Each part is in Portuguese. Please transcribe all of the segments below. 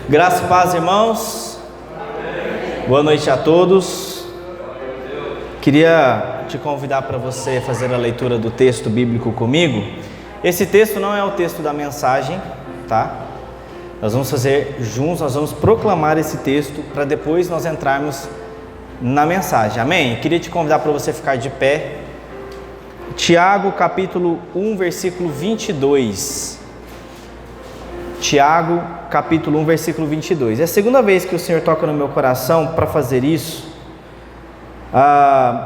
Graça e paz, irmãos. Boa noite a todos. Queria te convidar para você fazer a leitura do texto bíblico comigo. Esse texto não é o texto da mensagem, tá? Nós vamos fazer juntos, nós vamos proclamar esse texto para depois nós entrarmos na mensagem, amém? Queria te convidar para você ficar de pé. Tiago capítulo 1, versículo 22. Tiago capítulo 1, versículo 22. É a segunda vez que o Senhor toca no meu coração para fazer isso.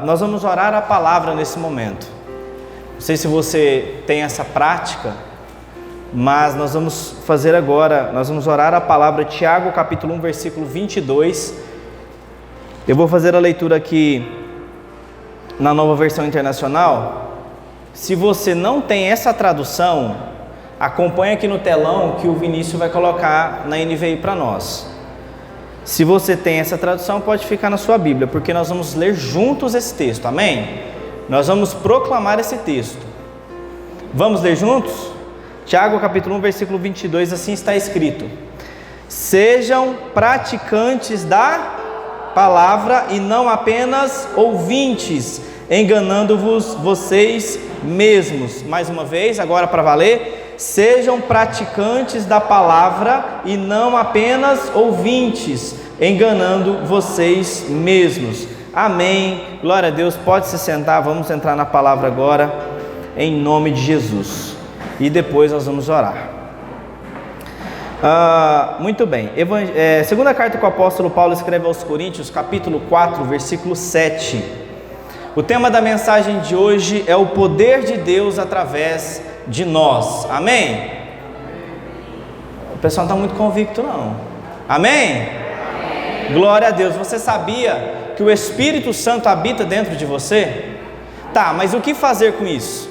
Nós vamos orar a palavra nesse momento. Não sei se você tem essa prática, mas nós vamos fazer agora, nós vamos orar a palavra. Tiago capítulo 1, versículo 22. Eu vou fazer a leitura aqui na Nova Versão Internacional. Se você não tem essa tradução, acompanhe aqui no telão que o Vinícius vai colocar na NVI para nós. Se você tem essa tradução, pode ficar na sua Bíblia, porque nós vamos ler juntos esse texto, amém? Nós vamos proclamar esse texto. Vamos ler juntos? Tiago capítulo 1, versículo 22, assim está escrito: sejam praticantes da palavra e não apenas ouvintes, enganando-vos vocês mesmos. Mais uma vez, agora para valer. Sejam praticantes da palavra e não apenas ouvintes, enganando vocês mesmos. Amém. Glória a Deus. Pode se sentar, vamos entrar na palavra agora, em nome de Jesus. E depois nós vamos orar. Muito bem. Segunda carta que o apóstolo Paulo escreve aos Coríntios, capítulo 4, versículo 7. O tema da mensagem de hoje é o poder de Deus através de nós, amém? O pessoal não está muito convicto não, amém? Glória a Deus. Você sabia que o Espírito Santo habita dentro de você? Tá, mas o que fazer com isso?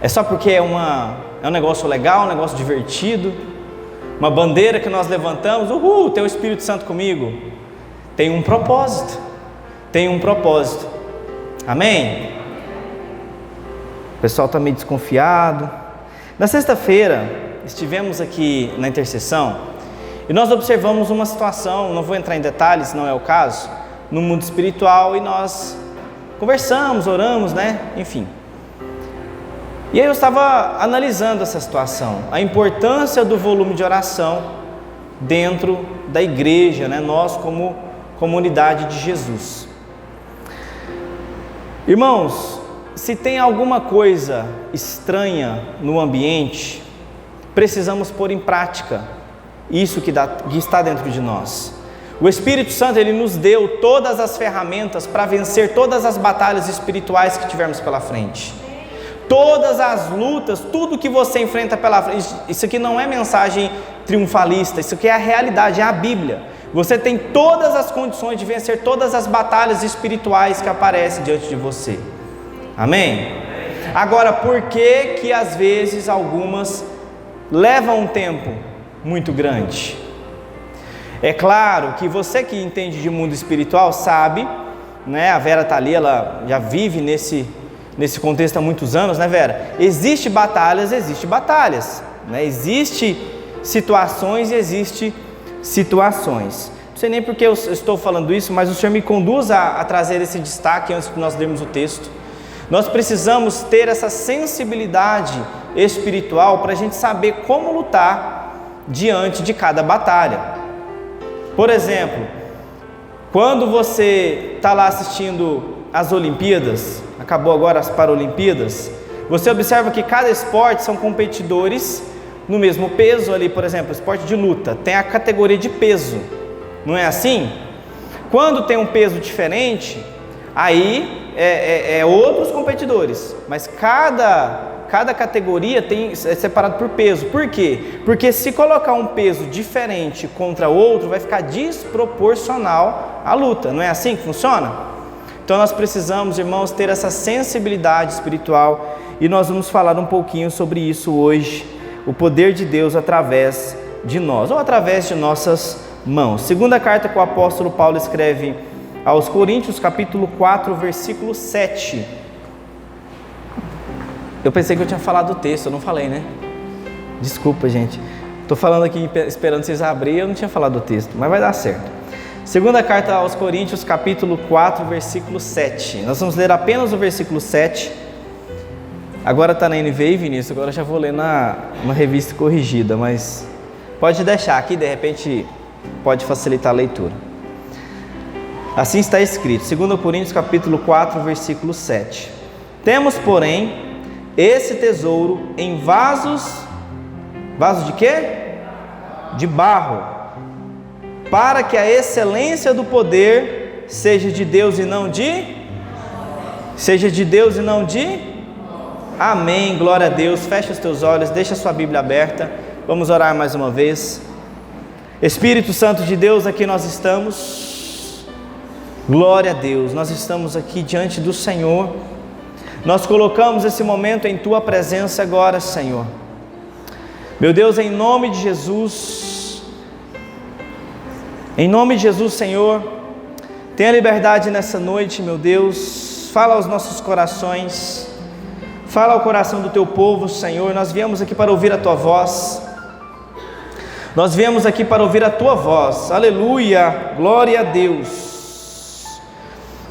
É só porque é um negócio legal, um negócio divertido, uma bandeira que nós levantamos, tem o Espírito Santo comigo? Tem um propósito, amém? O pessoal está meio desconfiado. Na sexta-feira, estivemos aqui na intercessão e nós observamos uma situação, não vou entrar em detalhes, não é o caso, no mundo espiritual, e nós conversamos, oramos, né? Enfim. E aí eu estava analisando essa situação, a importância do volume de oração dentro da igreja, né? Nós como comunidade de Jesus. Irmãos, se tem alguma coisa estranha no ambiente, precisamos pôr em prática isso que está dentro de nós. O Espírito Santo, ele nos deu todas as ferramentas para vencer todas as batalhas espirituais que tivermos pela frente. Todas as lutas, tudo que você enfrenta pela frente. Isso aqui não é mensagem triunfalista, isso aqui é a realidade, é a Bíblia. Você tem todas as condições de vencer todas as batalhas espirituais que aparecem diante de você. Amém? Agora, por que às vezes algumas levam um tempo muito grande? É claro que você que entende de mundo espiritual sabe, né? A Vera está ali, ela já vive nesse contexto há muitos anos, né, Vera? Existem batalhas, né? Existe situações e existe situações. Não sei nem porque eu estou falando isso, mas o Senhor me conduz a trazer esse destaque antes de nós lermos o texto. Nós precisamos ter essa sensibilidade espiritual para a gente saber como lutar diante de cada batalha. Por exemplo, quando você está lá assistindo as Olimpíadas, acabou agora as Paralimpíadas, você observa que cada esporte são competidores no mesmo peso ali. Por exemplo, esporte de luta, tem a categoria de peso, não é assim? Quando tem um peso diferente, aí outros competidores, mas cada categoria é separado por peso. Por quê? Porque se colocar um peso diferente contra outro, vai ficar desproporcional à luta, não é assim que funciona? Então nós precisamos, irmãos, ter essa sensibilidade espiritual, e nós vamos falar um pouquinho sobre isso hoje, o poder de Deus através de nós, ou através de nossas mãos. Segunda carta que o apóstolo Paulo escreve aos Coríntios, capítulo 4, versículo 7. Eu pensei que eu tinha falado o texto, eu não falei, né? Desculpa, gente. Estou falando aqui esperando vocês abrirem, eu não tinha falado do texto, mas vai dar certo. Segunda carta aos Coríntios, capítulo 4, versículo 7. Nós vamos ler apenas o versículo 7. Agora está na NVI, Vinícius, agora eu já vou ler na revista corrigida, mas pode deixar aqui, de repente pode facilitar a leitura. Assim está escrito, 2 Coríntios capítulo 4, versículo 7. Temos, porém, esse tesouro em vasos de quê? De barro, para que a excelência do poder seja de Deus e não de? Amém, glória a Deus. Fecha os teus olhos, deixa a sua Bíblia aberta. Vamos orar mais uma vez. Espírito Santo de Deus, aqui nós estamos. Glória a Deus, nós estamos aqui diante do Senhor. Nós colocamos esse momento em Tua presença agora, Senhor. Meu Deus, em nome de Jesus, Senhor, tenha liberdade nessa noite, meu Deus. Fala aos nossos corações, fala ao coração do Teu povo, Senhor. Nós viemos aqui para ouvir a Tua voz. Aleluia, glória a Deus.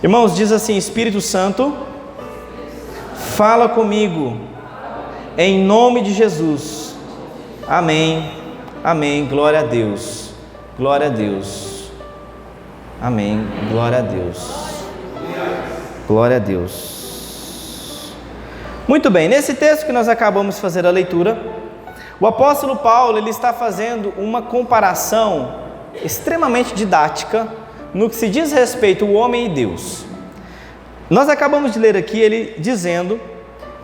Irmãos, diz assim: Espírito Santo, fala comigo, em nome de Jesus. Amém, amém, glória a Deus, amém, glória a Deus. Muito bem, nesse texto que nós acabamos de fazer a leitura, o apóstolo Paulo, ele está fazendo uma comparação extremamente didática no que se diz respeito ao homem e Deus. Nós acabamos de ler aqui ele dizendo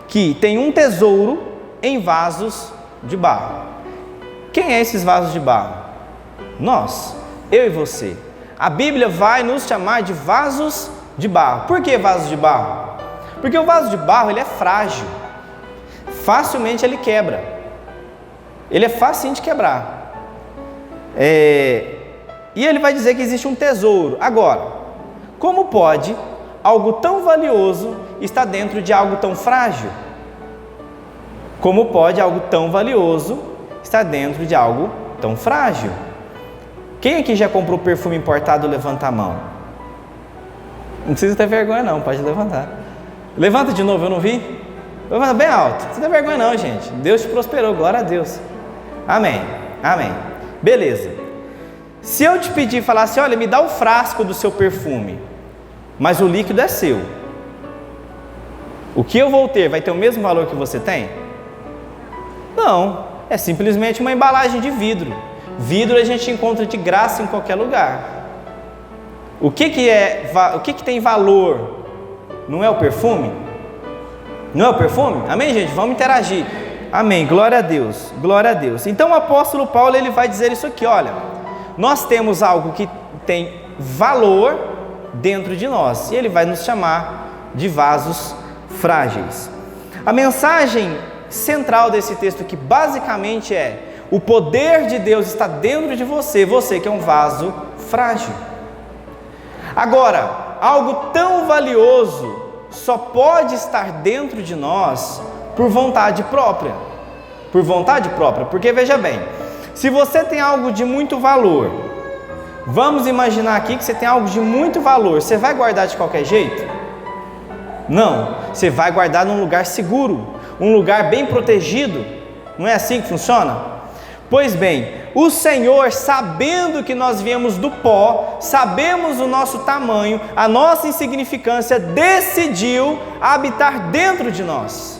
que tem um tesouro em vasos de barro. Quem é esses vasos de barro? Nós, eu e você. A Bíblia vai nos chamar de vasos de barro. Por que vasos de barro? Porque o vaso de barro, ele é frágil. Facilmente ele quebra. Ele é facinho de quebrar. E ele vai dizer que existe um tesouro. Agora, como pode algo tão valioso estar dentro de algo tão frágil? Como pode algo tão valioso estar dentro de algo tão frágil? Quem aqui já comprou perfume importado? Levanta a mão. Não precisa ter vergonha não, pode levantar. Levanta de novo, eu não vi? Levanta bem alto. Não precisa ter vergonha não, gente. Deus te prosperou, glória a Deus. Amém, amém. Beleza. Se eu te pedir e falar assim, olha, me dá o frasco do seu perfume, mas o líquido é seu, o que eu vou ter vai ter o mesmo valor que você tem? Não, é simplesmente uma embalagem de vidro. Vidro a gente encontra de graça em qualquer lugar. O que tem valor? Não é o perfume? Não é o perfume? Amém, gente? Vamos interagir. Amém, glória a Deus, glória a Deus. Então o apóstolo Paulo, ele vai dizer isso aqui, olha, nós temos algo que tem valor dentro de nós, e ele vai nos chamar de vasos frágeis. A mensagem central desse texto aqui basicamente é: o poder de Deus está dentro de você, você que é um vaso frágil. Agora, algo tão valioso só pode estar dentro de nós por vontade própria. Por vontade própria, porque veja bem, se você tem algo de muito valor, vamos imaginar aqui que você tem algo de muito valor, você vai guardar de qualquer jeito? Não, você vai guardar num lugar seguro, um lugar bem protegido. Não é assim que funciona? Pois bem, o Senhor, sabendo que nós viemos do pó, sabemos o nosso tamanho, a nossa insignificância, decidiu habitar dentro de nós.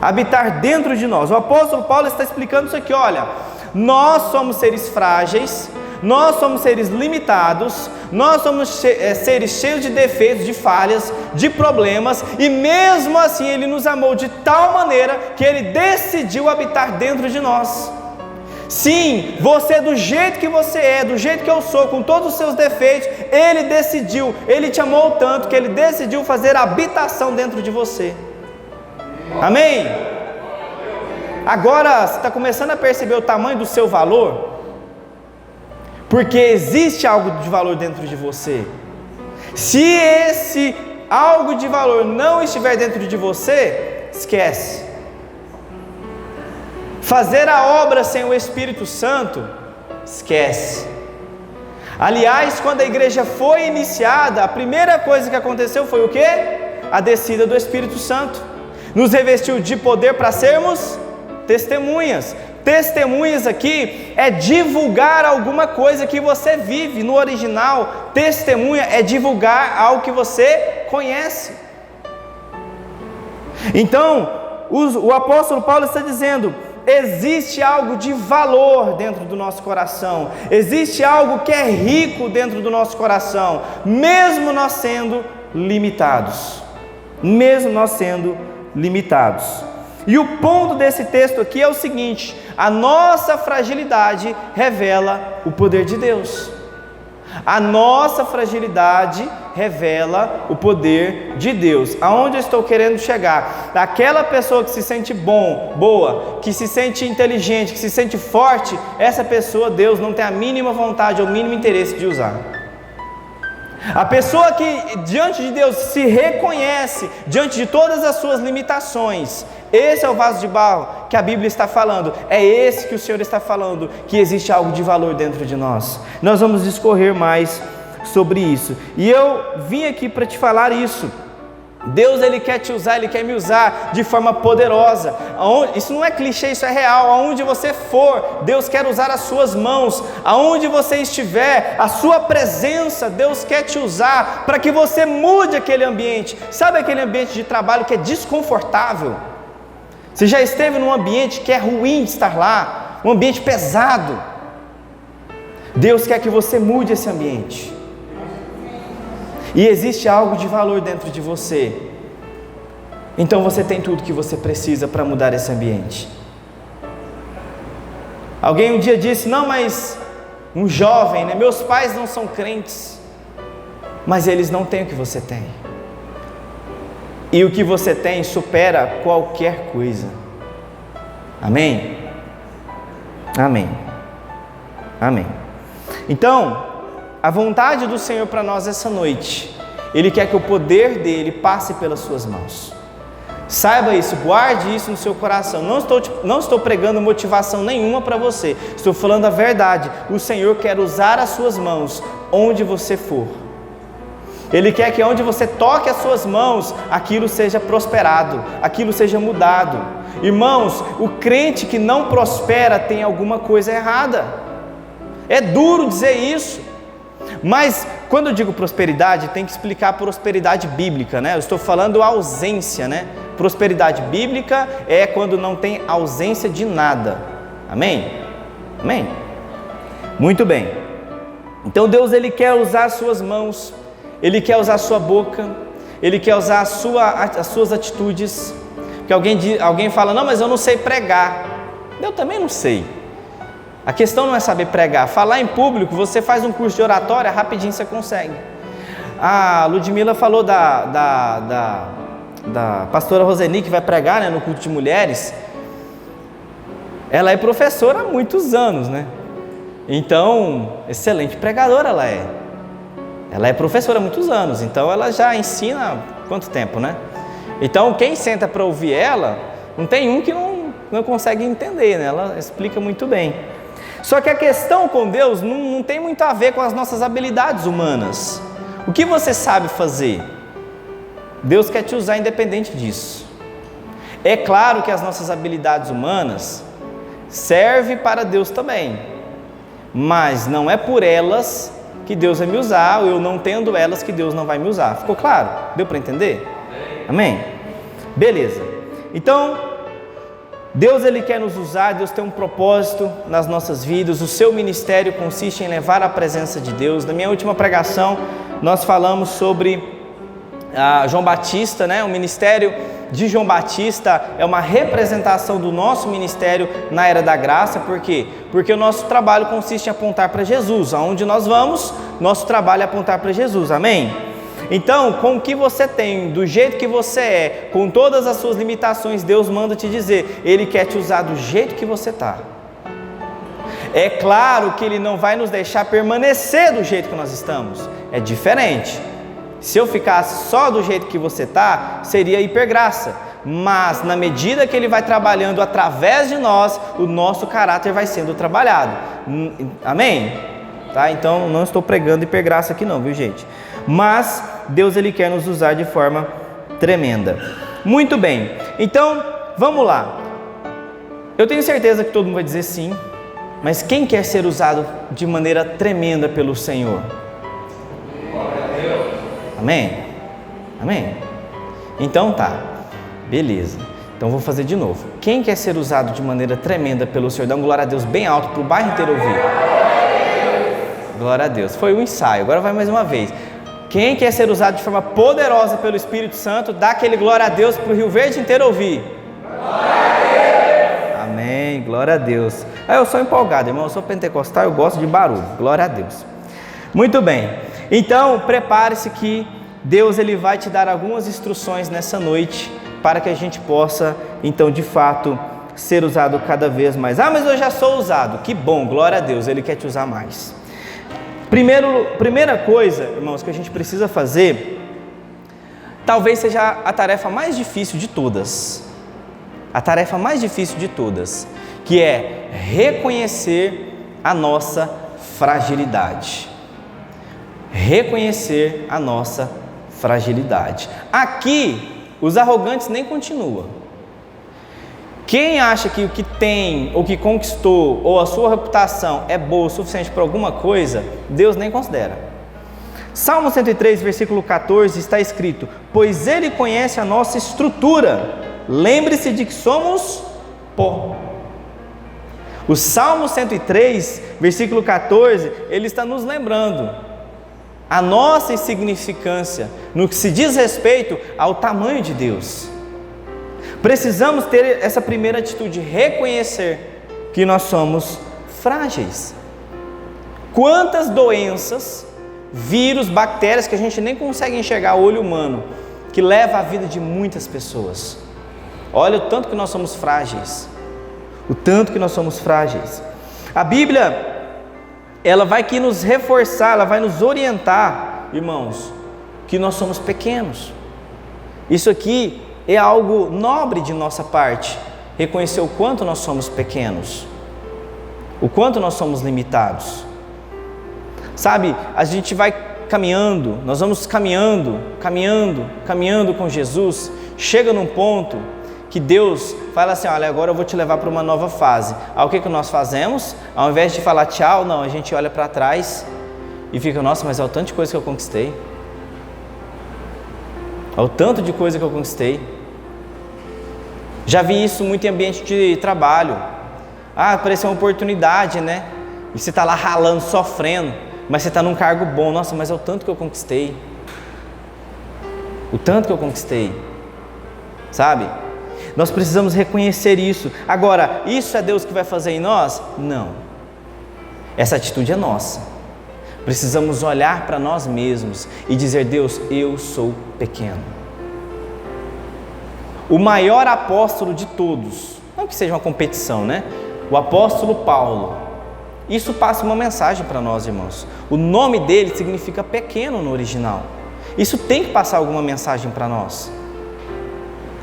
Habitar dentro de nós. O apóstolo Paulo está explicando isso aqui, olha, nós somos seres frágeis, nós somos seres limitados, nós somos seres cheios de defeitos, de falhas, de problemas, e mesmo assim Ele nos amou de tal maneira que Ele decidiu habitar dentro de nós. Sim, você do jeito que você é, do jeito que eu sou, com todos os seus defeitos, Ele decidiu, Ele te amou tanto que Ele decidiu fazer habitação dentro de você. Amém? Agora, você está começando a perceber o tamanho do seu valor? Porque existe algo de valor dentro de você. Se esse algo de valor não estiver dentro de você, esquece. Fazer a obra sem o Espírito Santo, esquece. Aliás, quando a igreja foi iniciada, a primeira coisa que aconteceu foi o quê? A descida do Espírito Santo. Nos revestiu de poder para sermos testemunhas. Testemunhas aqui é divulgar alguma coisa que você vive. No original, testemunha é divulgar algo que você conhece. Então, o apóstolo Paulo está dizendo: existe algo de valor dentro do nosso coração, existe algo que é rico dentro do nosso coração, mesmo nós sendo limitados. Mesmo nós sendo limitados. E o ponto desse texto aqui é o seguinte: a nossa fragilidade revela o poder de Deus. A nossa fragilidade revela o poder de Deus. Aonde eu estou querendo chegar? Aquela pessoa que se sente boa, que se sente inteligente, que se sente forte, essa pessoa Deus não tem a mínima vontade ou o mínimo interesse de usar. A pessoa que diante de Deus se reconhece, diante de todas as suas limitações, esse é o vaso de barro que a Bíblia está falando, é esse que o Senhor está falando, que existe algo de valor dentro de nós. Nós vamos discorrer mais sobre isso, e eu vim aqui para te falar isso. Deus, Ele quer te usar, Ele quer me usar de forma poderosa. Isso não é clichê, isso é real. Aonde você for, Deus quer usar as suas mãos. Aonde você estiver, a sua presença, Deus quer te usar para que você mude aquele ambiente. Sabe aquele ambiente de trabalho que é desconfortável? Você já esteve num ambiente que é ruim de estar lá, um ambiente pesado. Deus quer que você mude esse ambiente. E existe algo de valor dentro de você. Então você tem tudo que você precisa para mudar esse ambiente. Alguém um dia disse: não, mas um jovem, né? Meus pais não são crentes, mas eles não têm o que você tem. E o que você tem supera qualquer coisa. Amém? Amém. Amém. Então, a vontade do Senhor para nós essa noite, Ele quer que o poder dEle passe pelas suas mãos. Saiba isso, guarde isso no seu coração. Não estou pregando motivação nenhuma para você, estou falando a verdade. O Senhor quer usar as suas mãos onde você for. Ele quer que onde você toque as suas mãos, aquilo seja prosperado, aquilo seja mudado. Irmãos, o crente que não prospera tem alguma coisa errada. É duro dizer isso. Mas quando eu digo prosperidade, tem que explicar a prosperidade bíblica, né? Eu estou falando ausência, né? Prosperidade bíblica é quando não tem ausência de nada. Amém? Amém? Muito bem. Então Deus, Ele quer usar as suas mãos, Ele quer usar a sua boca, Ele quer usar as suas atitudes. Porque alguém fala: não, mas eu não sei pregar. Eu também não sei. A questão não é saber pregar. Falar em público, você faz um curso de oratória, rapidinho você consegue. A Ludmila falou da pastora Roseni, que vai pregar, né, no culto de mulheres. Ela é professora há muitos anos, né? Então, excelente pregadora ela é. Ela é professora há muitos anos, então ela já ensina há quanto tempo, né? Então, quem senta para ouvir ela, não tem um que não consegue entender, né? Ela explica muito bem. Só que a questão com Deus não tem muito a ver com as nossas habilidades humanas. O que você sabe fazer? Deus quer te usar independente disso. É claro que as nossas habilidades humanas servem para Deus também, mas não é por elas que Deus vai me usar, ou eu não tendo elas que Deus não vai me usar. Ficou claro? Deu para entender? Amém? Beleza. Então, Deus, Ele quer nos usar, Deus tem um propósito nas nossas vidas. O seu ministério consiste em levar a presença de Deus. Na minha última pregação, nós falamos sobre João Batista, né? O ministério de João Batista é uma representação do nosso ministério na era da graça. Por quê? Porque o nosso trabalho consiste em apontar para Jesus. Aonde nós vamos, nosso trabalho é apontar para Jesus. Amém? Então, com o que você tem, do jeito que você é, com todas as suas limitações, Deus manda te dizer, Ele quer te usar do jeito que você está. É claro que Ele não vai nos deixar permanecer do jeito que nós estamos, é diferente. Se eu ficasse só do jeito que você está, seria hipergraça, mas na medida que Ele vai trabalhando através de nós, o nosso caráter vai sendo trabalhado. Amém? Tá? Então não estou pregando hipergraça aqui não, viu gente? Mas Deus Ele quer nos usar de forma tremenda. Muito bem, então vamos lá. Eu tenho certeza que todo mundo vai dizer sim, mas quem quer ser usado de maneira tremenda pelo Senhor? Amém? Amém? Então tá, beleza. Então vou fazer de novo. Quem quer ser usado de maneira tremenda pelo Senhor? Dá um glória a Deus bem alto para o bairro inteiro ouvir. Glória a Deus. Foi um ensaio, agora vai mais uma vez. Quem quer ser usado de forma poderosa pelo Espírito Santo, dá aquele glória a Deus para o Rio Verde inteiro ouvir. Glória a Deus. Amém, glória a Deus. Eu sou empolgado, irmão, eu sou pentecostal, eu gosto de barulho. Glória a Deus. Muito bem. Então, prepare-se que Deus Ele vai te dar algumas instruções nessa noite para que a gente possa, então, de fato, ser usado cada vez mais. Ah, mas eu já sou usado. Que bom, glória a Deus, Ele quer te usar mais. Primeira coisa, irmãos, que a gente precisa fazer, talvez seja a tarefa mais difícil de todas. A tarefa mais difícil de todas, que é reconhecer a nossa fragilidade. Reconhecer a nossa fragilidade. Aqui, os arrogantes nem continuam. Quem acha que o que tem, ou que conquistou, ou a sua reputação é boa o suficiente para alguma coisa, Deus nem considera. Salmo 103, versículo 14, está escrito: pois Ele conhece a nossa estrutura, lembre-se de que somos pó. O Salmo 103, versículo 14, ele está nos lembrando a nossa insignificância no que se diz respeito ao tamanho de Deus. Precisamos ter essa primeira atitude, reconhecer que nós somos frágeis. Quantas doenças, vírus, bactérias que a gente nem consegue enxergar a olho humano, que leva a vida de muitas pessoas. Olha o tanto que nós somos frágeis. O tanto que nós somos frágeis. A Bíblia, ela vai aqui nos reforçar, ela vai nos orientar, irmãos, que nós somos pequenos. Isso aqui é algo nobre de nossa parte, reconhecer o quanto nós somos pequenos, o quanto nós somos limitados. Sabe, a gente vai caminhando, nós vamos caminhando com Jesus, chega num ponto que Deus fala assim: olha, agora eu vou te levar para uma nova fase. Aí o que nós fazemos? Ao invés de falar tchau, não, a gente olha para trás e fica: nossa, mas olha o tanto de coisa que eu conquistei. Olha o tanto de coisa que eu conquistei. Já vi isso muito em ambiente de trabalho. Ah, apareceu uma oportunidade, né? E você está lá ralando, sofrendo, mas você está num cargo bom. Nossa, mas é o tanto que eu conquistei. O tanto que eu conquistei. Sabe? Nós precisamos reconhecer isso. Agora, isso é Deus que vai fazer em nós? Não. Essa atitude é nossa. Precisamos olhar para nós mesmos e dizer: Deus, eu sou pequeno. O maior apóstolo de todos, não que seja uma competição, né? O apóstolo Paulo. Isso passa uma mensagem para nós, irmãos. O nome dele significa pequeno no original. Isso tem que passar alguma mensagem para nós.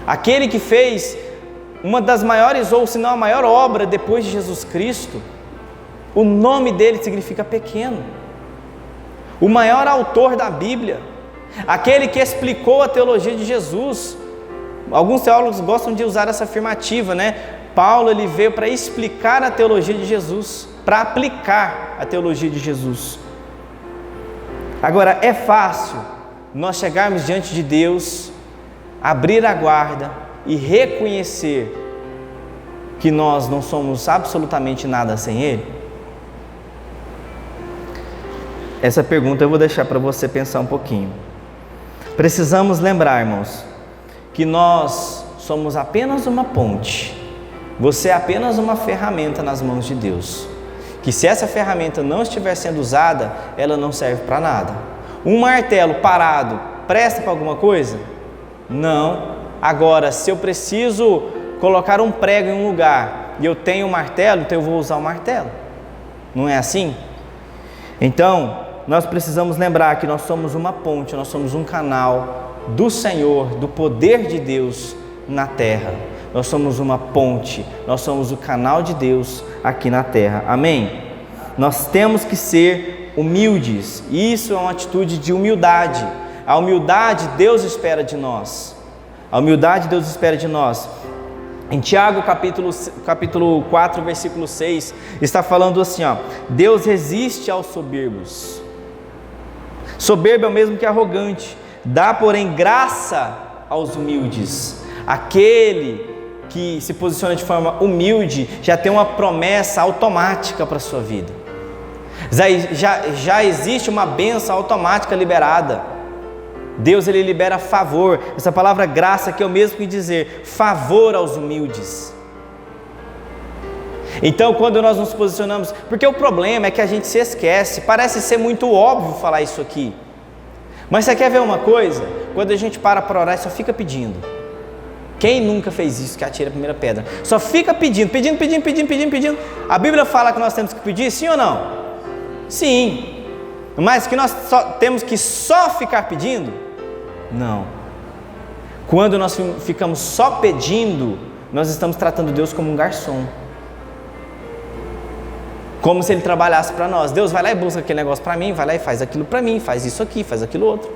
Aquele que fez uma das maiores, ou se não a maior obra depois de Jesus Cristo, o nome dele significa pequeno. O maior autor da Bíblia, aquele que explicou a teologia de Jesus. Alguns teólogos gostam de usar essa afirmativa, né? Paulo, ele veio para explicar a teologia de Jesus, para aplicar a teologia de Jesus. Agora, é fácil nós chegarmos diante de Deus, abrir a guarda e reconhecer que nós não somos absolutamente nada sem Ele? Essa pergunta eu vou deixar para você pensar um pouquinho. Precisamos lembrar, irmãos, que nós somos apenas uma ponte. Você é apenas uma ferramenta nas mãos de Deus. Que se essa ferramenta não estiver sendo usada, ela não serve para nada. Um martelo parado presta para alguma coisa? Não. Agora, se eu preciso colocar um prego em um lugar e eu tenho um martelo, então eu vou usar o martelo. Não é assim? Então, nós precisamos lembrar que nós somos uma ponte, nós somos um canal do Senhor, do poder de Deus na terra. Nós somos uma ponte, nós somos o canal de Deus aqui na terra. Amém? Nós temos que ser humildes. Isso é uma atitude de humildade. A humildade Deus espera de nós. A humildade Deus espera de nós. Em Tiago capítulo 4, versículo 6, está falando assim, ó: Deus resiste aos soberbos. Soberbo é o mesmo que arrogante. Dá, porém, graça aos humildes. Aquele que se posiciona de forma humilde já tem uma promessa automática para a sua vida. Já existe uma bênção automática liberada. Deus, ele libera favor. Essa palavra graça aqui é o mesmo que dizer favor aos humildes. Então, quando nós nos posicionamos, porque o problema é que a gente se esquece, parece ser muito óbvio falar isso aqui, mas você quer ver uma coisa? Quando a gente para orar, só fica pedindo. Quem nunca fez isso, que atira a primeira pedra? Só fica pedindo. A Bíblia fala que nós temos que pedir, sim ou não? Sim. Mas que nós temos que só ficar pedindo? Não. Quando nós ficamos só pedindo, nós estamos tratando Deus como um garçom. Como se Ele trabalhasse para nós. Deus vai lá e busca aquele negócio para mim, vai lá e faz aquilo para mim, faz isso aqui, faz aquilo outro.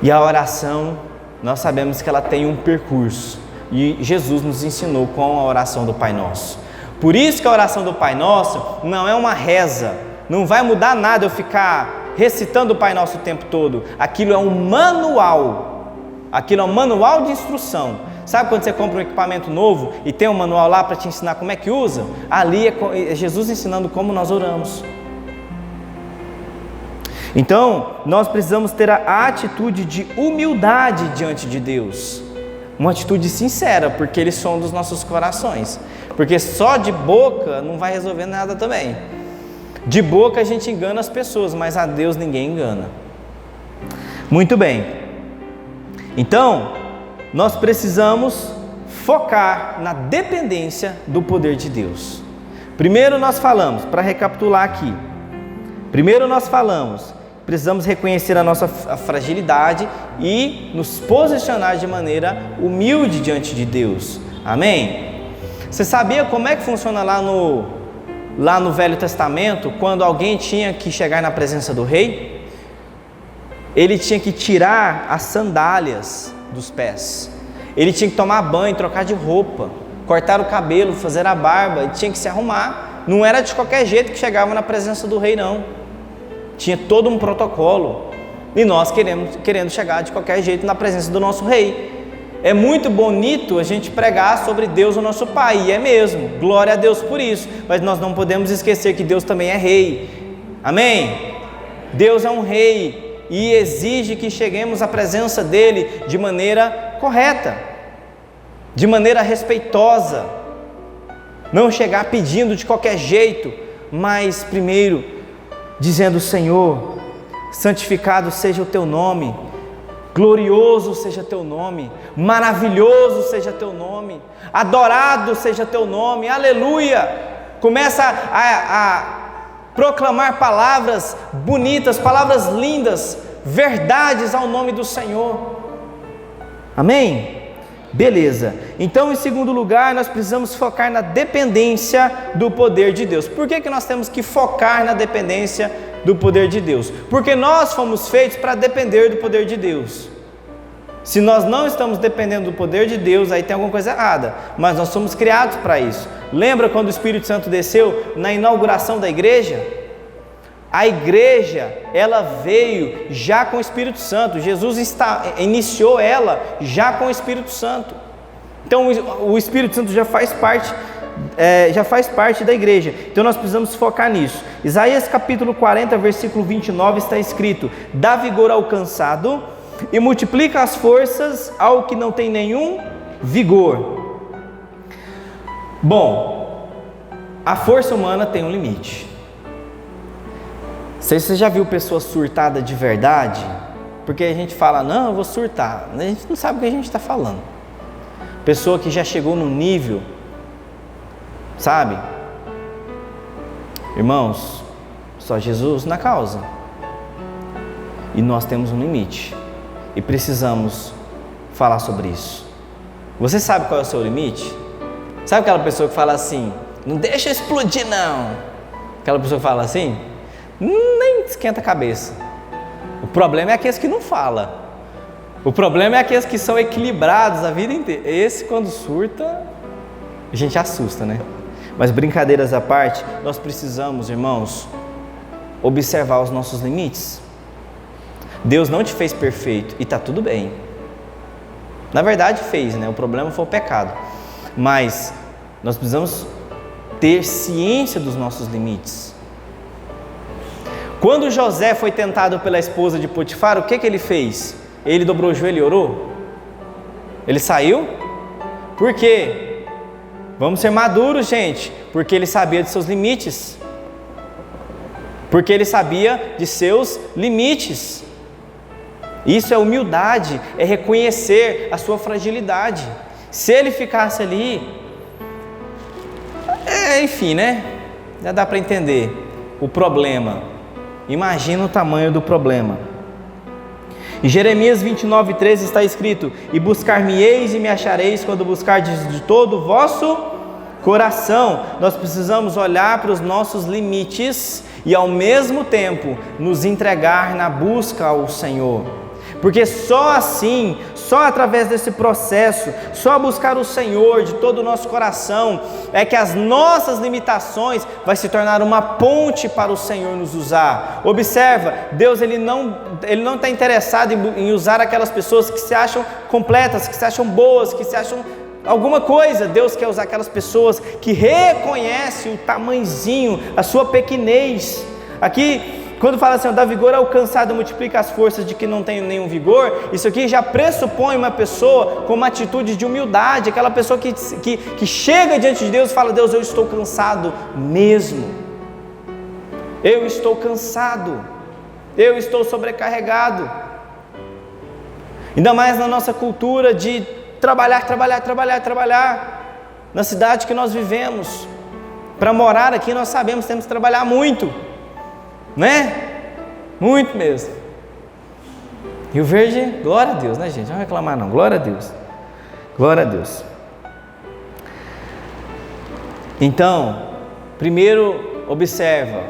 E a oração, nós sabemos que ela tem um percurso. E Jesus nos ensinou com a oração do Pai Nosso. Por isso que a oração do Pai Nosso não é uma reza. Não vai mudar nada eu ficar recitando o Pai Nosso o tempo todo. Aquilo é um manual. Aquilo é um manual de instrução. Sabe quando você compra um equipamento novo e tem um manual lá para te ensinar como é que usa? Ali é Jesus ensinando como nós oramos. Então, nós precisamos ter a atitude de humildade diante de Deus. Uma atitude sincera, porque Ele sonda os nossos corações. Porque só de boca não vai resolver nada também. De boca a gente engana as pessoas, mas a Deus ninguém engana. Muito bem. Então, nós precisamos focar na dependência do poder de Deus. Primeiro nós falamos, para recapitular aqui. Primeiro nós falamos, precisamos reconhecer a nossa fragilidade e nos posicionar de maneira humilde diante de Deus. Amém? Você sabia como é que funciona lá no Velho Testamento, quando alguém tinha que chegar na presença do rei? Ele tinha que tirar as sandálias dos pés. Ele tinha que tomar banho, trocar de roupa, cortar o cabelo, fazer a barba, ele tinha que se arrumar. Não era de qualquer jeito que chegava na presença do rei, não. Tinha todo um protocolo. E nós querendo chegar de qualquer jeito na presença do nosso rei. É muito bonito a gente pregar sobre Deus, o nosso Pai, e é mesmo, glória a Deus por isso, mas nós não podemos esquecer que Deus também é rei. Amém? Deus é um rei e exige que cheguemos à presença dele de maneira correta, de maneira respeitosa, não chegar pedindo de qualquer jeito, mas primeiro dizendo: Senhor, santificado seja o teu nome, glorioso seja teu nome, maravilhoso seja teu nome, adorado seja teu nome, aleluia. Começa a proclamar palavras bonitas, palavras lindas, verdades ao nome do Senhor. Amém? Beleza. Então, em segundo lugar, nós precisamos focar na dependência do poder de Deus. Por que nós temos que focar na dependência do poder de Deus? Porque nós fomos feitos para depender do poder de Deus. Se nós não estamos dependendo do poder de Deus, aí tem alguma coisa errada. Mas nós somos criados para isso. Lembra quando o Espírito Santo desceu na inauguração da igreja? A igreja, ela veio já com o Espírito Santo. Jesus iniciou ela já com o Espírito Santo. Então o Espírito Santo já faz parte da igreja. Então nós precisamos focar nisso. Isaías capítulo 40, versículo 29 está escrito: dá vigor ao cansado e multiplica as forças ao que não tem nenhum vigor. Bom, a força humana tem um limite. Você já viu pessoa surtada de verdade? Porque a gente fala: não, eu vou surtar. A gente não sabe o que a gente está falando. Pessoa que já chegou no nível, sabe? Irmãos, só Jesus na causa. E nós temos um limite. E precisamos falar sobre isso. Você sabe qual é o seu limite? Sabe aquela pessoa que fala assim, não deixa explodir não? Aquela pessoa que fala assim, nem esquenta a cabeça. O problema é aqueles que não falam. O problema é aqueles que são equilibrados a vida inteira. Esse, quando surta, a gente assusta, né? Mas brincadeiras à parte, nós precisamos, irmãos, observar os nossos limites. Deus não te fez perfeito e está tudo bem. Na verdade fez, né? O problema foi o pecado. Mas nós precisamos ter ciência dos nossos limites. Quando José foi tentado pela esposa de Potifar, o que ele fez? Ele dobrou o joelho e orou? Ele saiu? Por quê? Vamos ser maduros, gente. Porque ele sabia de seus limites. Porque ele sabia de seus limites. Isso é humildade, é reconhecer a sua fragilidade. Se ele ficasse ali, enfim, né? Já dá para entender o problema. Imagina o tamanho do problema. Em Jeremias 29:13 está escrito: e buscar-me-eis e me achareis quando buscardes de todo o vosso coração. Nós precisamos olhar para os nossos limites e ao mesmo tempo nos entregar na busca ao Senhor. Porque só assim, só através desse processo, só buscar o Senhor de todo o nosso coração, é que as nossas limitações vai se tornar uma ponte para o Senhor nos usar. Observa, Deus ele não está interessado em usar aquelas pessoas que se acham completas, que se acham boas, que se acham alguma coisa. Deus quer usar aquelas pessoas que reconhecem o tamanhozinho, a sua pequenez. Aqui, quando fala assim, dá vigor ao cansado, multiplica as forças de que não tem nenhum vigor, isso aqui já pressupõe uma pessoa com uma atitude de humildade, aquela pessoa que chega diante de Deus e fala: Deus, eu estou cansado mesmo, eu estou cansado, eu estou sobrecarregado. Ainda mais na nossa cultura de trabalhar, na cidade que nós vivemos. Para morar aqui nós sabemos que temos que trabalhar muito, né? Muito mesmo. Rio Verde, glória a Deus, né, gente? Não reclamar não, glória a Deus. Glória a Deus. Então, primeiro observa,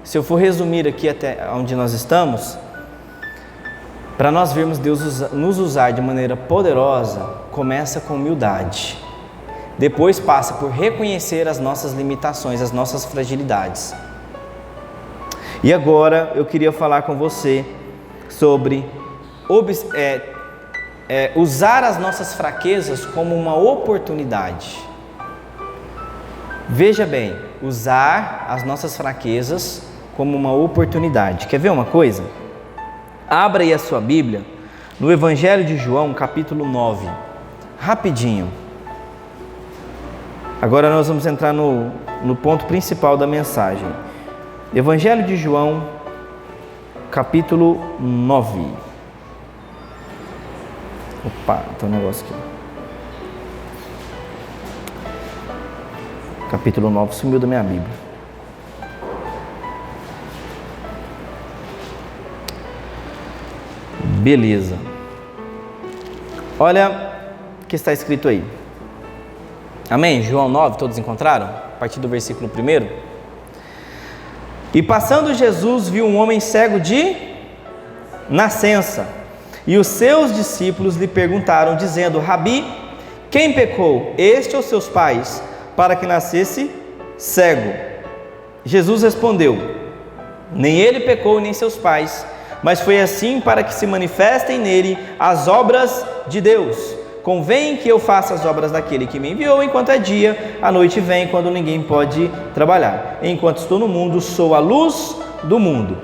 se eu for resumir aqui até onde nós estamos, para nós vermos Deus nos usar de maneira poderosa, começa com humildade. Depois passa por reconhecer as nossas limitações, as nossas fragilidades. E agora eu queria falar com você sobre usar as nossas fraquezas como uma oportunidade. Veja bem, usar as nossas fraquezas como uma oportunidade. Quer ver uma coisa? Abra aí a sua Bíblia no Evangelho de João, capítulo 9. Rapidinho. Agora nós vamos entrar no ponto principal da mensagem. Evangelho de João, capítulo 9. Opa, tem um negócio aqui. Capítulo 9 sumiu da minha Bíblia. Beleza. Olha o que está escrito aí. Amém? João 9, todos encontraram? A partir do versículo 1. E passando Jesus viu um homem cego de nascença, e os seus discípulos lhe perguntaram, dizendo: Rabi, quem pecou, este ou seus pais, para que nascesse cego? Jesus respondeu: nem ele pecou, nem seus pais, mas foi assim para que se manifestem nele as obras de Deus. Convém que eu faça as obras daquele que me enviou enquanto é dia, a noite vem quando ninguém pode trabalhar. Enquanto estou no mundo, sou a luz do mundo.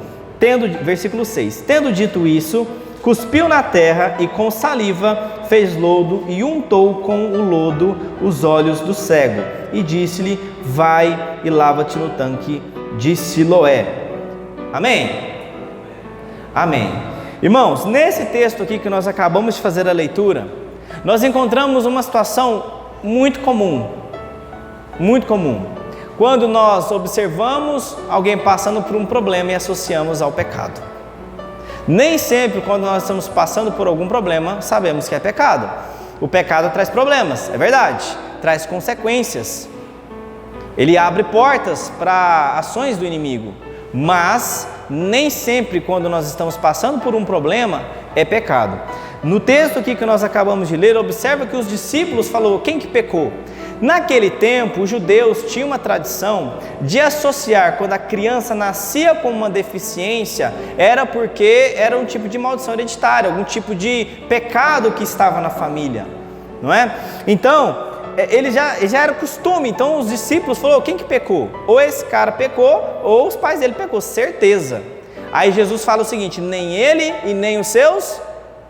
Versículo 6. Tendo dito isso, cuspiu na terra e com saliva fez lodo e untou com o lodo os olhos do cego. E disse-lhe: vai e lava-te no tanque de Siloé. Amém? Amém. Irmãos, nesse texto aqui que nós acabamos de fazer a leitura, nós encontramos uma situação muito comum, quando nós observamos alguém passando por um problema e associamos ao pecado. Nem sempre quando nós estamos passando por algum problema, sabemos que é pecado. o pecado traz problemas, é verdade, traz consequências. Ele abre portas para ações do inimigo, mas nem sempre quando nós estamos passando por um problema é pecado. No texto aqui que nós acabamos de ler, observa que os discípulos falaram, quem que pecou? Naquele tempo, os judeus tinham uma tradição de associar quando a criança nascia com uma deficiência, era porque era um tipo de maldição hereditária, algum tipo de pecado que estava na família, não é? Então, ele já era costume, então os discípulos falaram, quem que pecou? Ou esse cara pecou, ou os pais dele pecou, certeza. Aí Jesus fala o seguinte, nem ele e nem os seus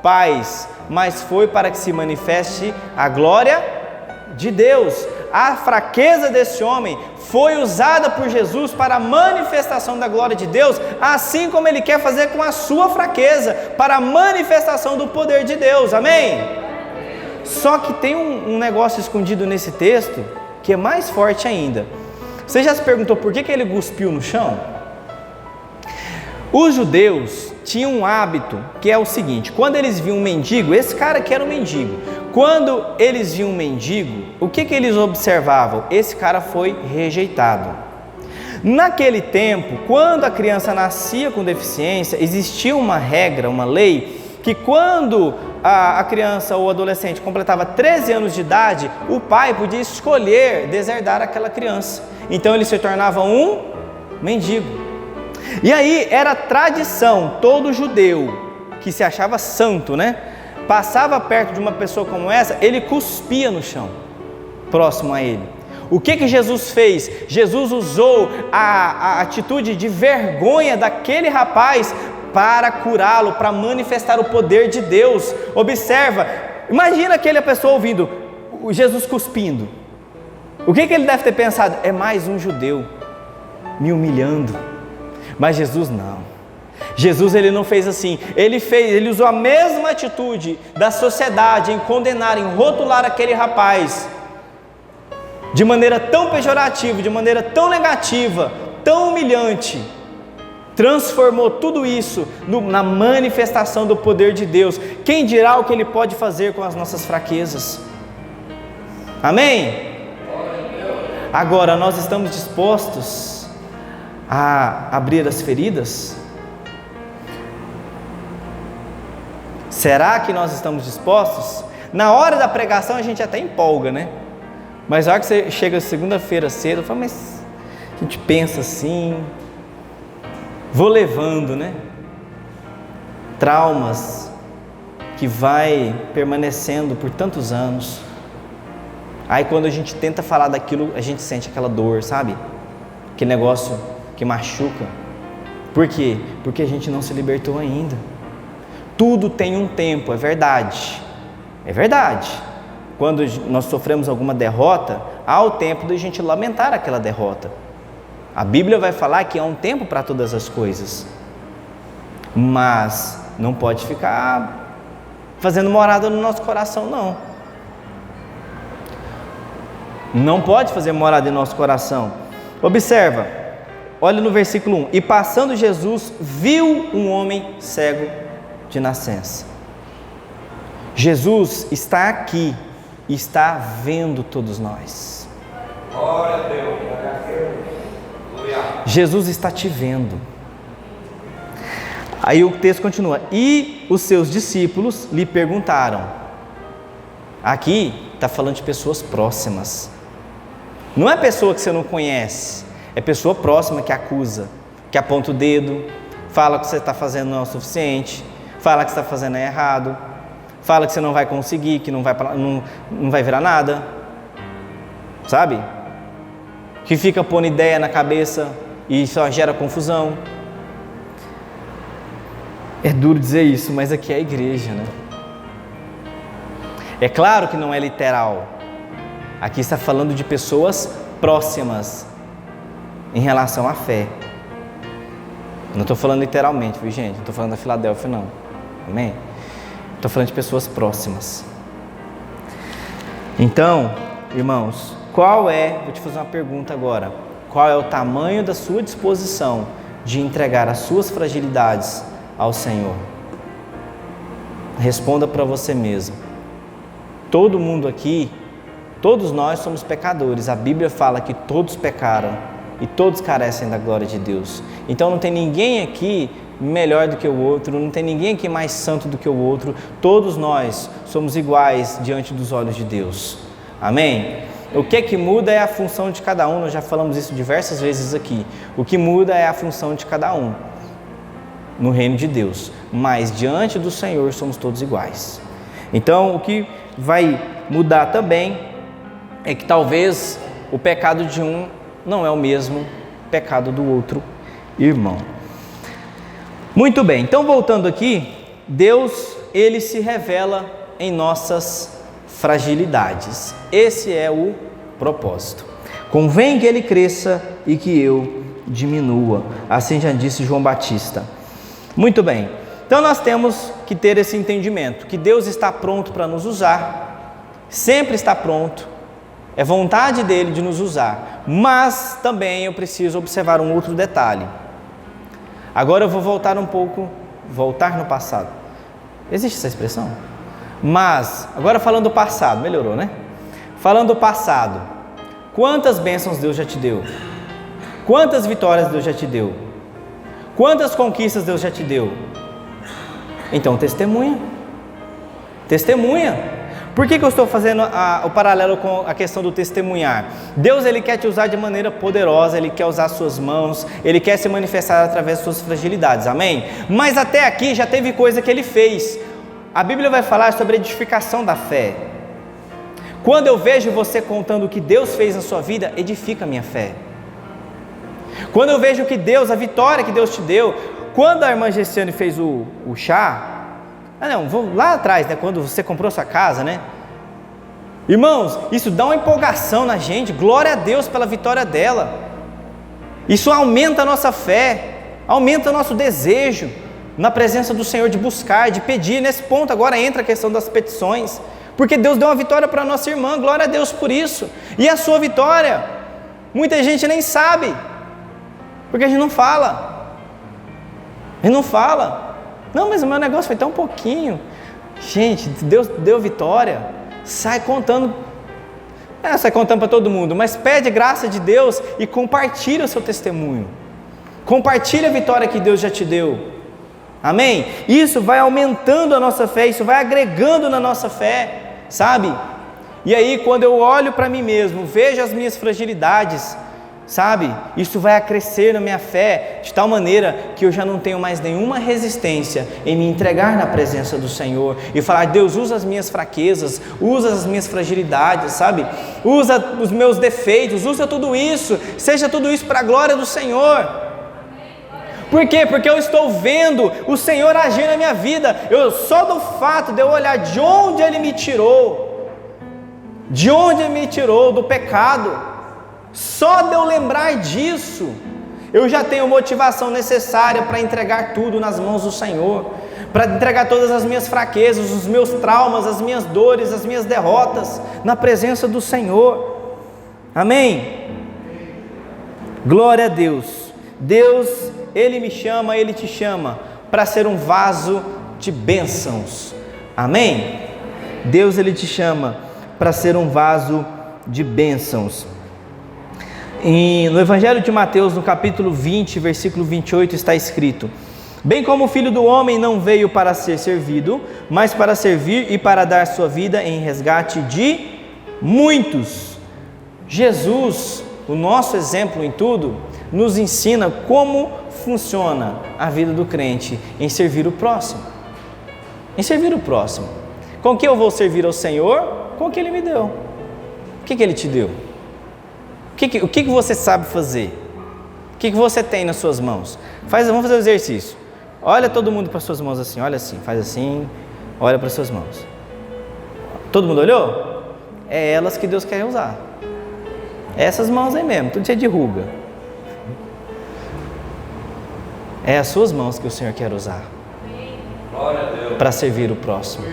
pais, mas foi para que se manifeste a glória de Deus. A fraqueza desse homem foi usada por Jesus para a manifestação da glória de Deus, assim como Ele quer fazer com a sua fraqueza, para a manifestação do poder de Deus, amém? Só que tem um negócio escondido nesse texto, que é mais forte ainda. Você já se perguntou por que ele cuspiu no chão? Os judeus tinham um hábito, que é o seguinte, quando eles viam um mendigo, esse cara aqui era um mendigo, quando eles viam um mendigo, o que eles observavam? Esse cara foi rejeitado. Naquele tempo, quando a criança nascia com deficiência, existia uma regra, uma lei, que quando a criança ou adolescente completava 13 anos de idade, o pai podia escolher deserdar aquela criança. Então ele se tornava um mendigo. E aí era tradição, todo judeu que se achava santo, né? Passava perto de uma pessoa como essa, ele cuspia no chão, próximo a ele. O que Jesus fez? Jesus usou a atitude de vergonha daquele rapaz para curá-lo, para manifestar o poder de Deus. Observa, imagina aquela pessoa ouvindo Jesus cuspindo. O que ele deve ter pensado? É mais um judeu me humilhando. Mas Jesus não. Jesus ele não fez assim, ele usou a mesma atitude da sociedade em condenar, em rotular aquele rapaz de maneira tão pejorativa, de maneira tão negativa, tão humilhante, transformou tudo isso na manifestação do poder de Deus. Quem dirá o que Ele pode fazer com as nossas fraquezas? Amém? Agora, nós estamos dispostos a abrir as feridas? Será que nós estamos dispostos? Na hora da pregação a gente até empolga, né? Mas na hora que você chega segunda-feira cedo, fala, mas a gente pensa assim, vou levando, né? Traumas que vai permanecendo por tantos anos. Aí quando a gente tenta falar daquilo, a gente sente aquela dor, sabe? Aquele negócio que machuca. Por quê? Porque a gente não se libertou ainda. Tudo tem um tempo, é verdade. É verdade. Quando nós sofremos alguma derrota, há o tempo de a gente lamentar aquela derrota. A Bíblia vai falar que há um tempo para todas as coisas. Mas não pode ficar fazendo morada no nosso coração, não. Não pode fazer morada em nosso coração. Observa, olha no versículo 1. E passando Jesus, viu um homem cego de nascença. Jesus está aqui e está vendo todos nós. Glória a Deus. Jesus está te vendo. Aí o texto continua. E os seus discípulos lhe perguntaram. Aqui está falando de pessoas próximas. Não é pessoa que você não conhece. É pessoa próxima que acusa, que aponta o dedo, fala que você está fazendo não é o suficiente, fala que você está fazendo errado, fala que você não vai conseguir, que não vai virar nada, sabe? Que fica pondo ideia na cabeça e só gera confusão. É duro dizer isso, mas aqui é a igreja, né? É claro que não é literal. Aqui está falando de pessoas próximas em relação à fé. Não estou falando literalmente, viu, gente? Não estou falando da Filadélfia, não. Amém? Estou falando de pessoas próximas. Então, irmãos, vou te fazer uma pergunta agora. Qual é o tamanho da sua disposição de entregar as suas fragilidades ao Senhor? Responda para você mesmo. todo mundo aqui, todos nós somos pecadores. A Bíblia fala que todos pecaram e todos carecem da glória de Deus. Então não tem ninguém aqui melhor do que o outro, não tem ninguém aqui mais santo do que o outro. Todos nós somos iguais diante dos olhos de Deus. Amém? O que muda é a função de cada um. Nós já falamos isso diversas vezes aqui. O que muda é a função de cada um no reino de Deus, mas diante do Senhor somos todos iguais. Então o que vai mudar também é que talvez o pecado de um não é o mesmo pecado do outro irmão. Muito bem, então voltando aqui, Deus, Ele se revela em nossas fragilidades. Esse é o propósito. Convém que Ele cresça e que eu diminua. Assim já disse João Batista. Muito bem, então nós temos que ter esse entendimento, que Deus está pronto para nos usar, sempre está pronto, é vontade dEle de nos usar, mas também eu preciso observar um outro detalhe. Agora eu vou voltar no passado. Existe essa expressão? Mas, agora falando do passado, melhorou, né? Falando do passado, quantas bênçãos Deus já te deu? Quantas vitórias Deus já te deu? Quantas conquistas Deus já te deu? Então testemunha. Testemunha. Por que eu estou fazendo o paralelo com a questão do testemunhar? Deus, Ele quer te usar de maneira poderosa, Ele quer usar suas mãos, Ele quer se manifestar através de suas fragilidades, amém? Mas até aqui já teve coisa que Ele fez. A Bíblia vai falar sobre a edificação da fé. Quando eu vejo você contando o que Deus fez na sua vida, edifica a minha fé. Quando eu vejo que Deus, a vitória que Deus te deu, quando a irmã Gessiane fez o chá, lá atrás, né, quando você comprou sua casa, né? Irmãos, isso dá uma empolgação na gente, glória a Deus pela vitória dela. Isso aumenta a nossa fé, aumenta o nosso desejo na presença do Senhor de buscar, de pedir. Nesse ponto agora entra a questão das petições, porque Deus deu uma vitória para a nossa irmã, glória a Deus por isso. E a sua vitória, muita gente nem sabe, porque a gente não fala. A gente não fala. Não, mas o meu negócio foi tão pouquinho. Gente, Deus deu vitória. Sai contando. Sai contando para todo mundo, mas pede graça de Deus e compartilha o seu testemunho. Compartilha a vitória que Deus já te deu. Amém? Isso vai aumentando a nossa fé, isso vai agregando na nossa fé, sabe? E aí, quando eu olho para mim mesmo, vejo as minhas fragilidades, sabe? Isso vai acrescer na minha fé de tal maneira que eu já não tenho mais nenhuma resistência em me entregar na presença do Senhor e falar: Deus, usa as minhas fraquezas, usa as minhas fragilidades, sabe? Usa os meus defeitos, usa tudo isso, seja tudo isso para a glória do Senhor. Por quê? Porque eu estou vendo o Senhor agir na minha vida. Só do fato de eu olhar de onde Ele me tirou, do pecado, só de eu lembrar disso, eu já tenho motivação necessária para entregar tudo nas mãos do Senhor, para entregar todas as minhas fraquezas, os meus traumas, as minhas dores, as minhas derrotas, na presença do Senhor. Amém? Glória a Deus. Deus, Ele me chama, Ele te chama para ser um vaso de bênçãos. Amém? Deus, Ele te chama para ser um vaso de bênçãos. No Evangelho de Mateus, no capítulo 20, versículo 28, está escrito: bem como o Filho do Homem não veio para ser servido, mas para servir e para dar sua vida em resgate de muitos. Jesus, o nosso exemplo em tudo, nos ensina como funciona a vida do crente em servir o próximo. Em servir o próximo. Com que eu vou servir ao Senhor? Com o que Ele me deu. O que Ele te deu? O que você sabe fazer? O que você tem nas suas mãos? Vamos fazer um exercício. Olha todo mundo para as suas mãos assim, olha assim, faz assim, olha para as suas mãos. Todo mundo olhou? É elas que Deus quer usar. É essas mãos aí mesmo, tudo cheio de ruga. É as suas mãos que o Senhor quer usar para servir o próximo.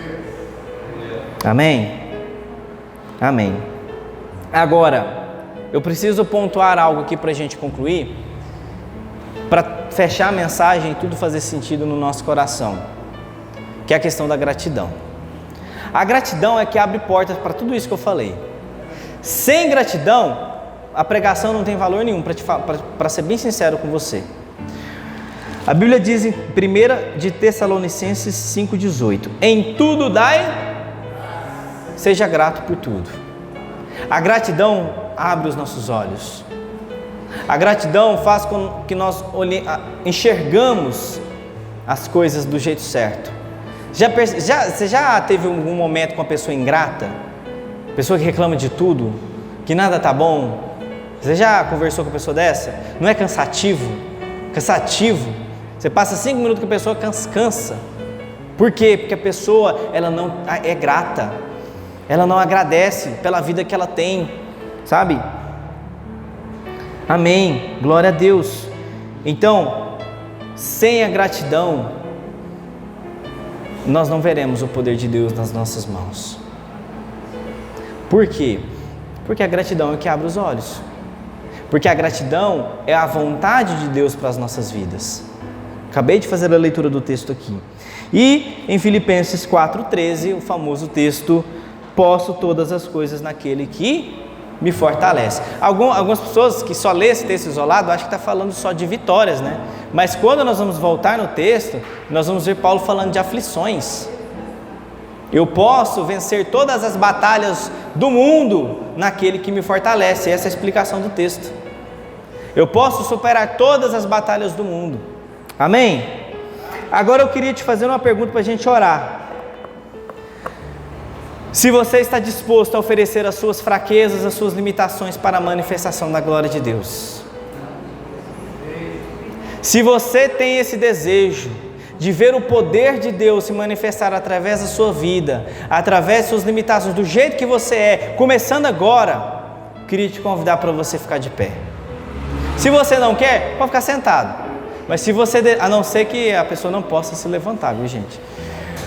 Amém? Amém. Agora, eu preciso pontuar algo aqui para a gente concluir, para fechar a mensagem e tudo fazer sentido no nosso coração, que é a questão da gratidão. A gratidão é que abre portas para tudo isso que eu falei. Sem gratidão, a pregação não tem valor nenhum, para ser bem sincero com você. A Bíblia diz em 1 de Tessalonicenses 5,18: em tudo dai, seja grato por tudo. A gratidão abre os nossos olhos. A gratidão faz com que nós enxergamos as coisas do jeito certo. Você já teve algum momento com uma pessoa ingrata? Pessoa que reclama de tudo, que nada tá bom? Você já conversou com uma pessoa dessa? Não é cansativo? Cansativo. Você passa 5 minutos que a pessoa cansa. Por quê? Porque a pessoa, ela não é grata. Ela não agradece pela vida que ela tem, sabe? Amém. Glória a Deus. Então, sem a gratidão, nós não veremos o poder de Deus nas nossas mãos. Por quê? Porque a gratidão é que abre os olhos. Porque a gratidão é a vontade de Deus para as nossas vidas. Acabei de fazer a leitura do texto aqui. E em Filipenses 4,13, o famoso texto: posso todas as coisas naquele que me fortalece. Algumas pessoas que só lê esse texto isolado acham que está falando só de vitórias, né? Mas quando nós vamos voltar no texto, nós vamos ver Paulo falando de aflições. Eu posso vencer todas as batalhas do mundo naquele que me fortalece. Essa é a explicação do texto. Eu posso superar todas as batalhas do mundo. Amém? Agora eu queria te fazer uma pergunta para a gente orar. Se você está disposto a oferecer as suas fraquezas, as suas limitações para a manifestação da glória de Deus. Se você tem esse desejo de ver o poder de Deus se manifestar através da sua vida, através de suas limitações, do jeito que você é, começando agora, queria te convidar para você ficar de pé. Se você não quer, pode ficar sentado. Mas se você, a não ser que a pessoa não possa se levantar, viu, gente?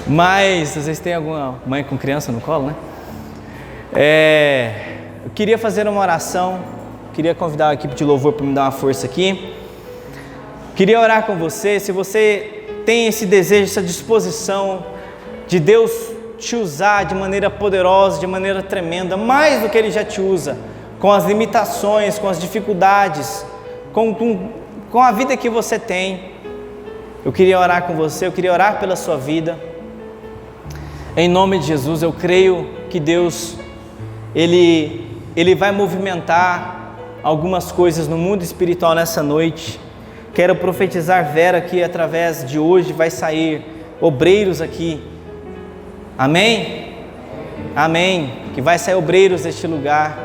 Mas, vocês têm alguma mãe com criança no colo, né? Eu queria fazer uma oração, queria convidar a equipe de louvor para me dar uma força aqui. Queria orar com você. Se você tem esse desejo, essa disposição de Deus te usar de maneira poderosa, de maneira tremenda, mais do que Ele já te usa, com as limitações, com as dificuldades, com a vida que você tem, eu queria orar com você, eu queria orar pela sua vida. Em nome de Jesus, eu creio que Deus, Ele vai movimentar algumas coisas no mundo espiritual nessa noite. Quero profetizar, Vera, que através de hoje vai sair obreiros aqui. Amém? Amém. Que vai sair obreiros deste lugar,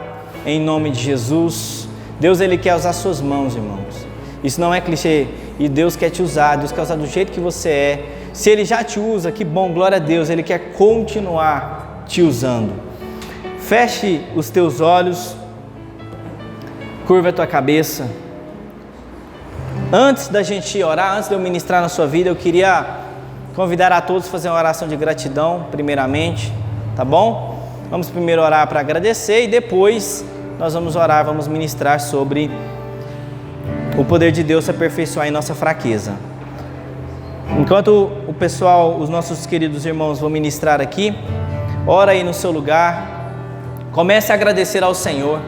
em nome de Jesus. Deus, Ele quer usar suas mãos, irmãos. Isso não é clichê. E Deus quer te usar, Deus quer usar do jeito que você é. Se Ele já te usa, que bom, glória a Deus. Ele quer continuar te usando. Feche os teus olhos, curva a tua cabeça. Antes da gente orar, antes de eu ministrar na sua vida, eu queria convidar a todos a fazer uma oração de gratidão, primeiramente, tá bom? Vamos primeiro orar para agradecer e depois nós vamos orar, vamos ministrar sobre o poder de Deus se aperfeiçoar em nossa fraqueza. Enquanto o pessoal, os nossos queridos irmãos vão ministrar aqui, ora aí no seu lugar, comece a agradecer ao Senhor,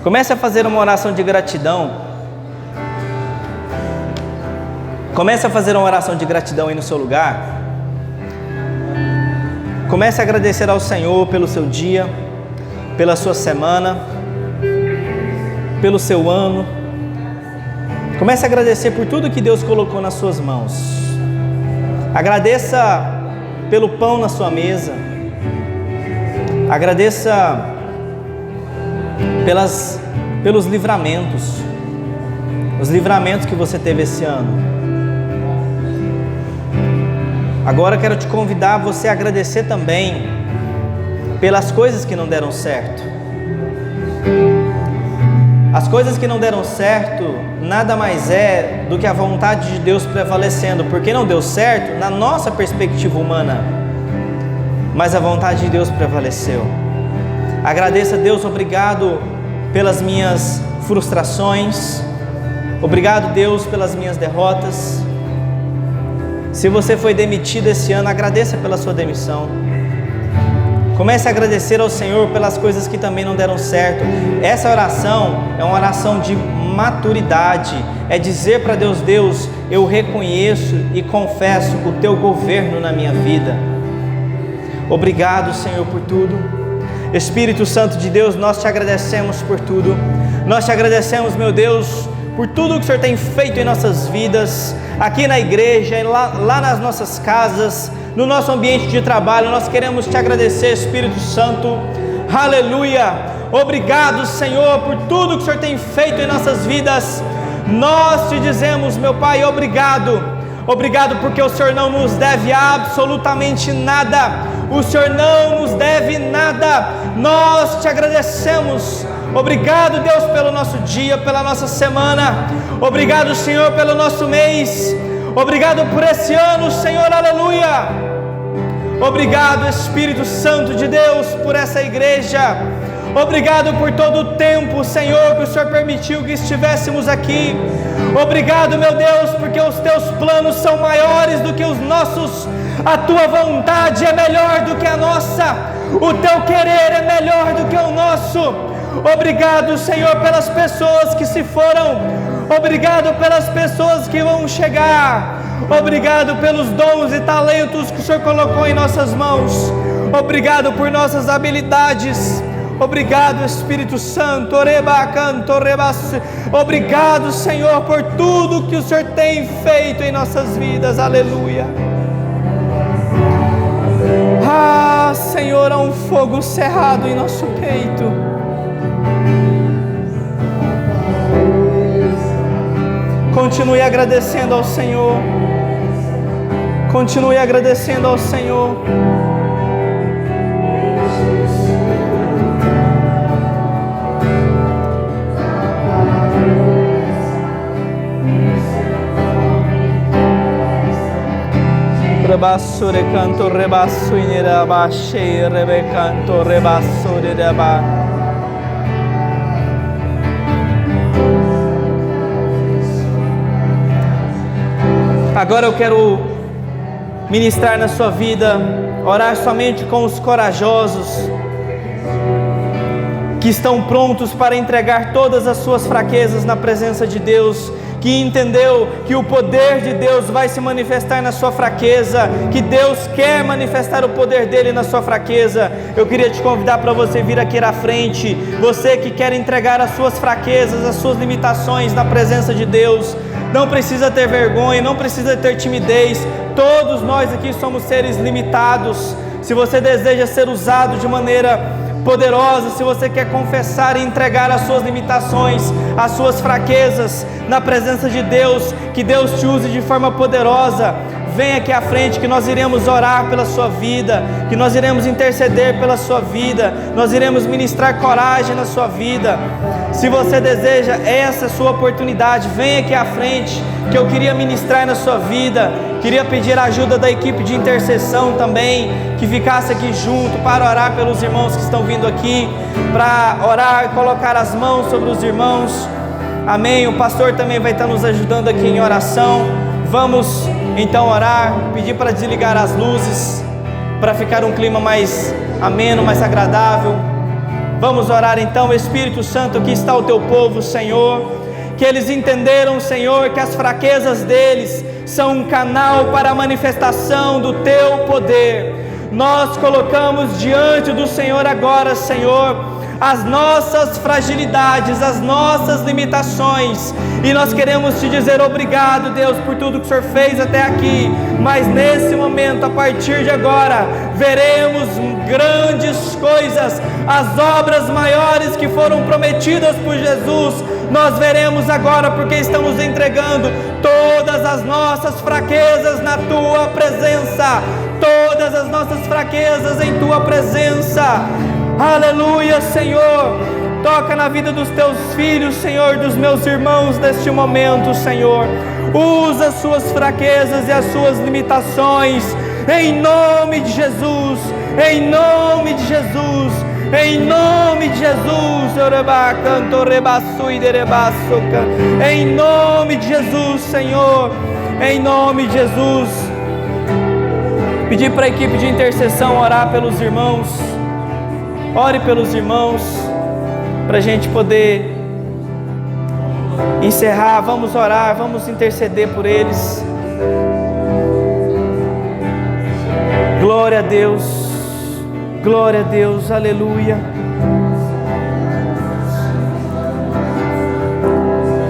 comece a fazer uma oração de gratidão. Comece a fazer uma oração de gratidão aí no seu lugar. Comece a agradecer ao Senhor pelo seu dia, pela sua semana, pelo seu ano. Comece a agradecer por tudo que Deus colocou nas suas mãos. Agradeça pelo pão na sua mesa. Agradeça pelos livramentos. Os livramentos que você teve esse ano. Agora quero te convidar a você agradecer também pelas coisas que não deram certo. As coisas que não deram certo nada mais é do que a vontade de Deus prevalecendo, porque não deu certo na nossa perspectiva humana, mas a vontade de Deus prevaleceu. Agradeça a Deus, obrigado pelas minhas frustrações, obrigado Deus pelas minhas derrotas. Se você foi demitido esse ano, agradeça pela sua demissão. Comece a agradecer ao Senhor pelas coisas que também não deram certo. Essa oração é uma oração de maturidade. É dizer para Deus: Deus, eu reconheço e confesso o Teu governo na minha vida. Obrigado, Senhor, por tudo. Espírito Santo de Deus, nós Te agradecemos por tudo. Nós Te agradecemos, meu Deus, por tudo que o Senhor tem feito em nossas vidas, aqui na igreja, lá nas nossas casas, no nosso ambiente de trabalho. Nós queremos Te agradecer, Espírito Santo. Aleluia! Obrigado, Senhor, por tudo que o Senhor tem feito em nossas vidas. Nós Te dizemos, meu Pai, obrigado. Obrigado porque o Senhor não nos deve absolutamente nada. O Senhor não nos deve nada. Nós Te agradecemos. Obrigado, Deus, pelo nosso dia, pela nossa semana. Obrigado, Senhor, pelo nosso mês. Obrigado por esse ano, Senhor, aleluia. Obrigado, Espírito Santo de Deus, por essa igreja. Obrigado por todo o tempo, Senhor, que o Senhor permitiu que estivéssemos aqui. Obrigado, meu Deus, porque os Teus planos são maiores do que os nossos. A Tua vontade é melhor do que a nossa. O Teu querer é melhor do que o nosso. Obrigado, Senhor, pelas pessoas que se foram. Obrigado pelas pessoas que vão chegar. Obrigado pelos dons e talentos que o Senhor colocou em nossas mãos. Obrigado por nossas habilidades. Obrigado, Espírito Santo. Obrigado, Senhor, por tudo que o Senhor tem feito em nossas vidas. Aleluia. Ah, Senhor, há um fogo cerrado em nosso peito. Continue agradecendo ao Senhor. Continue agradecendo ao Senhor. Rebasso recanto rebasso in rabache rebecanto rebasso de raba. Agora eu quero ministrar na sua vida, orar somente com os corajosos que estão prontos para entregar todas as suas fraquezas na presença de Deus, que entendeu que o poder de Deus vai se manifestar na sua fraqueza, que Deus quer manifestar o poder dele na sua fraqueza. Eu queria te convidar para você vir aqui à frente, você que quer entregar as suas fraquezas, as suas limitações na presença de Deus. Não precisa ter vergonha, não precisa ter timidez. Todos nós aqui somos seres limitados. Se você deseja ser usado de maneira poderosa, se você quer confessar e entregar as suas limitações, as suas fraquezas na presença de Deus, que Deus te use de forma poderosa, vem aqui à frente que nós iremos orar pela sua vida, que nós iremos interceder pela sua vida, nós iremos ministrar coragem na sua vida. Se você deseja essa sua oportunidade, vem aqui à frente, que eu queria ministrar na sua vida. Queria pedir a ajuda da equipe de intercessão também, que ficasse aqui junto para orar pelos irmãos que estão vindo aqui, para orar e colocar as mãos sobre os irmãos. Amém. O pastor também vai estar nos ajudando aqui em oração. Vamos então orar, pedir para desligar as luzes, para ficar um clima mais ameno, mais agradável. Vamos orar então. Espírito Santo, aqui está o teu povo, Senhor, que eles entenderam, Senhor, que as fraquezas deles são um canal para a manifestação do teu poder. Nós colocamos diante do Senhor agora, Senhor, as nossas fragilidades, as nossas limitações, e nós queremos te dizer obrigado, Deus, por tudo que o Senhor fez até aqui. Mas nesse momento, a partir de agora, veremos grandes coisas, as obras maiores que foram prometidas por Jesus. Nós veremos agora, porque estamos entregando todas as nossas fraquezas na tua presença, todas as nossas fraquezas em tua presença. Aleluia, Senhor. Toca na vida dos teus filhos, Senhor, dos meus irmãos neste momento, Senhor. Usa as suas fraquezas e as suas limitações, em nome de Jesus, em nome de Jesus, em nome de Jesus. Em nome de Jesus, Senhor, em nome de Jesus. Pedir para a equipe de intercessão orar pelos irmãos. Ore pelos irmãos, para a gente poder encerrar. Vamos orar, vamos interceder por eles. Glória a Deus, aleluia.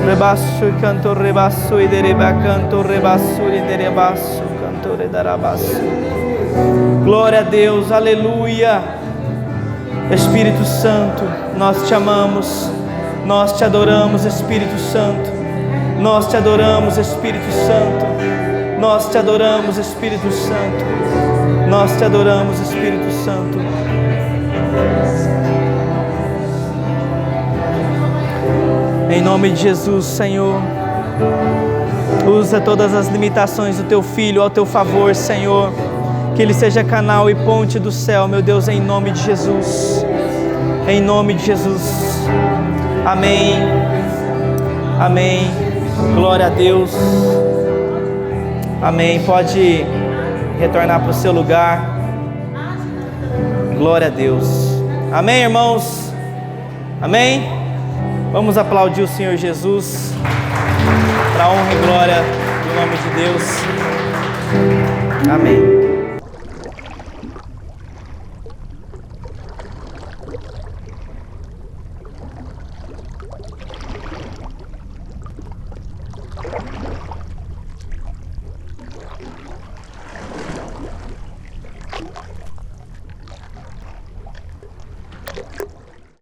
Rebasso, canto, rebasso, e dereba, canto, rebasso, e derebasso, canto, redarabasso. Glória a Deus, aleluia. Espírito Santo, nós te amamos, nós te adoramos, Espírito Santo. Nós te adoramos, Espírito Santo. Nós te adoramos, Espírito Santo. Nós te adoramos, Espírito Santo. Em nome de Jesus, Senhor, usa todas as limitações do Teu Filho ao Teu favor, Senhor. Que Ele seja canal e ponte do céu, meu Deus, em nome de Jesus. Em nome de Jesus. Amém. Amém. Glória a Deus. Amém. Pode retornar para o seu lugar. Glória a Deus. Amém, irmãos? Amém? Vamos aplaudir o Senhor Jesus, para a honra e glória do nome de Deus. Amém.